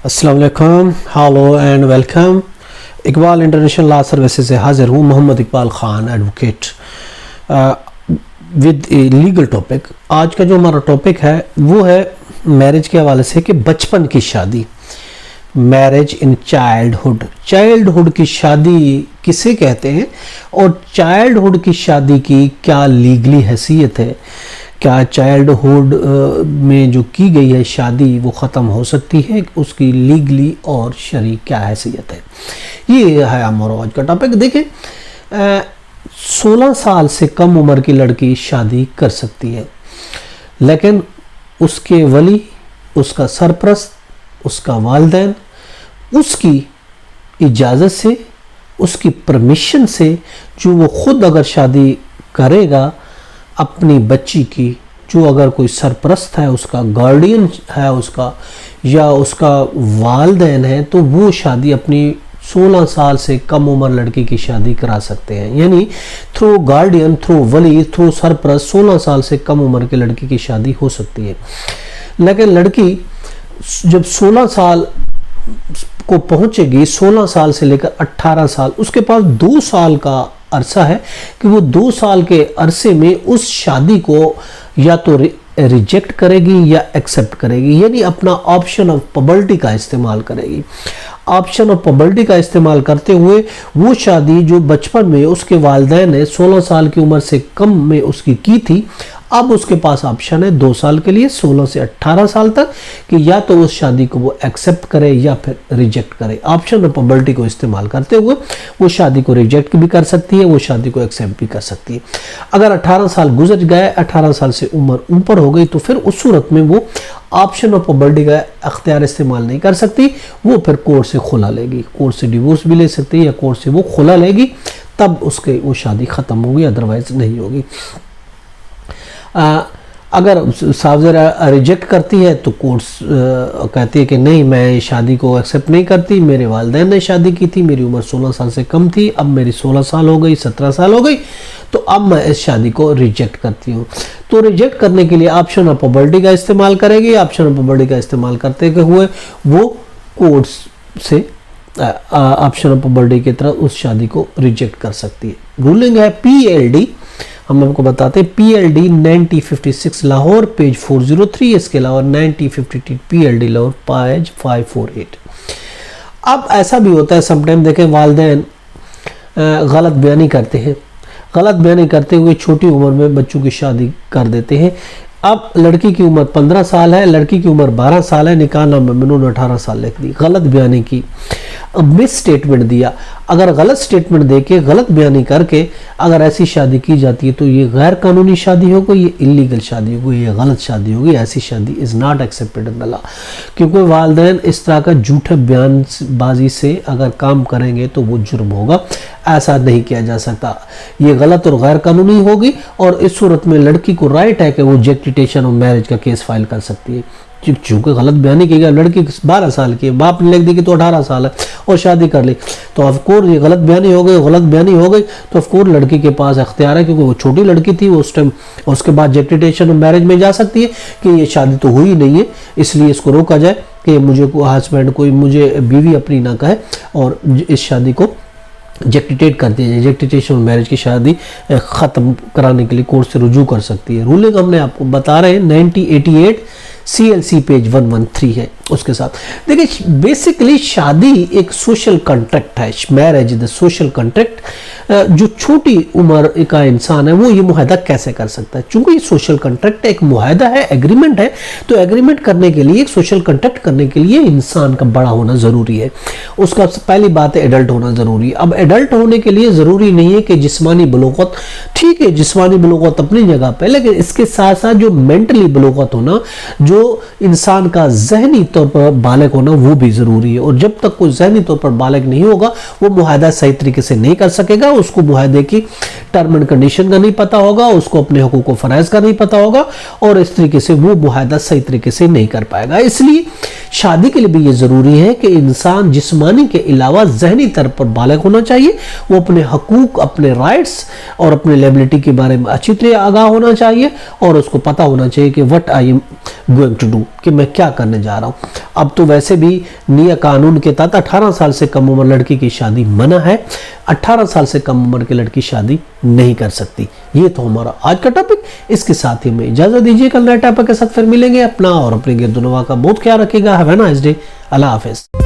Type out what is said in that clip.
अस्सलाम वालेकुम, hello and welcome. Iqbal International Law Services से हाजिर हूँ, Mohammad Iqbal Khan advocate with a legal topic. आज का जो हमारा टॉपिक है वो है मैरिज के हवाले से कि बचपन की शादी, मैरिज इन चाइल्डहुड। चाइल्डहुड की शादी किसे कहते हैं और चाइल्डहुड की शादी की क्या लीगली हैसियत है, क्या चाइल्डहुड में जो की गई है शादी वो ख़त्म हो सकती है, उसकी लीगली और शरई क्या हैसियत है, ये है हमारा आज का टॉपिक। देखिए 16 साल से कम उम्र की लड़की शादी कर सकती है, लेकिन उसके वली, उसका सरपरस्त, उसका वालिदैन उसकी इजाज़त से, उसकी परमिशन से, जो वो खुद अगर शादी करेगा अपनी बच्ची की, जो अगर कोई सरपरस्त है, उसका गार्डियन है उसका, या उसका वालिदैन है, तो वो शादी अपनी 16 साल से कम उम्र लड़की की शादी करा सकते हैं। यानी थ्रू गार्डियन, थ्रू वली, थ्रू सरपरस्त 16 साल से कम उम्र की लड़की की शादी हो सकती है। लेकिन लड़की जब 16 साल को पहुंचेगी, 16 साल से लेकर 18 साल, उसके पास 2 साल का अरसा है कि वो 2 साल के अरसे में उस शादी को या तो रिजेक्ट करेगी या एक्सेप्ट करेगी, यानी अपना ऑप्शन ऑफ पबलिटी का इस्तेमाल करेगी। ऑप्शन ऑफ पबलिटी का इस्तेमाल करते हुए वो शादी जो बचपन में उसके वालिदैन ने 16 साल की उम्र से कम में उसकी की थी, अब उसके पास ऑप्शन है 2 साल के लिए, 16 से 18 साल तक, कि या तो उस शादी को वो एक्सेप्ट करे या फिर रिजेक्ट करे। ऑप्शन ऑफ पबलिटी को इस्तेमाल करते हुए वो शादी को रिजेक्ट भी कर सकती है, वो शादी को एक्सेप्ट भी कर सकती है। अगर 18 साल गुजर गए, 18 साल से उम्र ऊपर हो गई, तो फिर उस सूरत में वो ऑप्शन ऑफ पबलिटी का अख्तियार इस्तेमाल नहीं कर सकती, वो फिर कोर्ट से खुला लेगी, कोर्ट से डिवोर्स भी ले सकती है या कोर्ट से वो खुला लेगी, तब उसके वो शादी ख़त्म होगी, अदरवाइज नहीं होगी। अगर साफ ज़रा रिजेक्ट करती है तो कोर्ट्स कहती है कि नहीं, मैं शादी को एक्सेप्ट नहीं करती, मेरे वालिदैन ने शादी की थी, मेरी उम्र 16 साल से कम थी, अब मेरी 16 साल हो गई, 17 साल हो गई, तो अब मैं इस शादी को रिजेक्ट करती हूँ। तो रिजेक्ट करने के लिए ऑप्शन ऑफ पबलिटी का इस्तेमाल करेगी। ऑप्शन ऑफ पबलिटी का इस्तेमाल करते हुए वो कोर्ट्स से ऑप्शन ऑफ पबलिटी की तरह उस शादी को रिजेक्ट कर सकती है। रूलिंग है PLD, हम आपको बताते हैं PLD 9056 लाहौर पेज 403, इसके अलावा 9052 PLD लाहौर पेज 548। अब ऐसा भी होता है समटाइम, देखें वालिदैन गलत बयानी करते हैं, गलत बयानी करते हुए छोटी उम्र में बच्चों की शादी कर देते हैं। अब लड़की की उम्र 15 साल है, लड़की की उम्र 12 साल है, निकाह नामे में उन्होंने 18 साल लिख दी, गलत बयानी की, मिस स्टेटमेंट दिया। अगर गलत स्टेटमेंट देके, गलत बयानी करके अगर ऐसी शादी की जाती है तो ये गैर कानूनी शादी होगी, ये इलीगल शादी होगी, ये गलत शादी होगी। ऐसी शादी is not accepted in the law, क्योंकि वालिदैन इस तरह का झूठे बयानबाजी से अगर काम करेंगे तो वो जुर्म होगा, ऐसा नहीं किया जा सकता, ये गलत और गैर कानूनी होगी। और इस सूरत में लड़की को राइट है कि वो जेक्टिटेशन ऑफ मैरिज का केस फाइल कर सकती है, चूंकि गलत बयानी की गई। लड़की 12 साल की है, बाप ने लिख दी कि तो 18 साल है और शादी कर ली, तो ऑफकोर्स ये गलत बयानी हो गई, गलत बयानी हो गई तो ऑफकोर्स लड़की के पास अख्तियार है, क्योंकि वो छोटी लड़की थी उस टाइम, उसके बाद जेक्टिटेशन ऑफ मैरिज में जा सकती है कि ये शादी तो हुई नहीं है, इसलिए इसको रोका जाए कि मुझे हस्बैंड कोई, मुझे बीवी अपनी ना कहे, और इस शादी को जेक्टिटेट कर दिया जाए। जेक्टिटेशन मैरिज की शादी ख़त्म कराने के लिए कोर्ट से रुजू कर सकती है। रूलिंग हमने आपको बता रहे हैं 9088 CLC पेज 113 है उसके साथ। देखिए बेसिकली शादी एक सोशल कॉन्ट्रैक्ट है, marriage is the social contract. जो छोटी उम्र का इंसान है वो ये मुआहदा कैसे कर सकता है, चूंकि ये सोशल कॉन्ट्रैक्ट एक मुआहदा है, एग्रीमेंट है, तो एग्रीमेंट करने के लिए, एक सोशल कॉन्ट्रैक्ट करने के लिए इंसान का बड़ा होना ज़रूरी है। उसका पहली बात है एडल्ट होना ज़रूरी है। अब एडल्ट होने के लिए ज़रूरी नहीं है कि जिस्मानी बलूगत, ठीक है जिस्मानी बलूगत अपनी जगह पे, लेकिन इसके साथ साथ जो मेंटली बलूगत होना, जो इंसान का जहनी तौर पर बालिग होना, वो भी ज़रूरी है। और जब तक कोई जहनी तौर पर बालिग नहीं होगा वो मुआहदा सही तरीके से नहीं कर सकेगा, उसको मुआहदे की टर्म एंड कंडीशन का नहीं पता होगा, उसको अपने हकूक व फराइज का नहीं पता होगा, और इस तरीके से वो मुआहदा सही तरीके से नहीं कर पाएगा। इसलिए शादी के लिए भी ये ज़रूरी है कि इंसान जिस्मानी के अलावा जहनी तौर पर बालिग होना चाहिए, वो अपने हकूक, अपने राइट्स और अपने लायबिलिटी के बारे में अच्छी तरह आगाह होना चाहिए, और उसको पता होना चाहिए कि what I am going to do, कि मैं क्या करने जा रहा हूँ। अब तो वैसे भी निया कानून के तहत 18 साल से कम उम्र लड़की की शादी मना है, 18 साल से कम उम्र की लड़की शादी नहीं कर सकती। ये तो हमारा आज का टॉपिक। इसके साथ ही हमें इजाजत दीजिए, कल नए टॉपिक के साथ फिर मिलेंगे। अपना और अपने गिरदुनवा का बहुत ख्याल रखिएगा। Have a nice day. Allah Hafiz.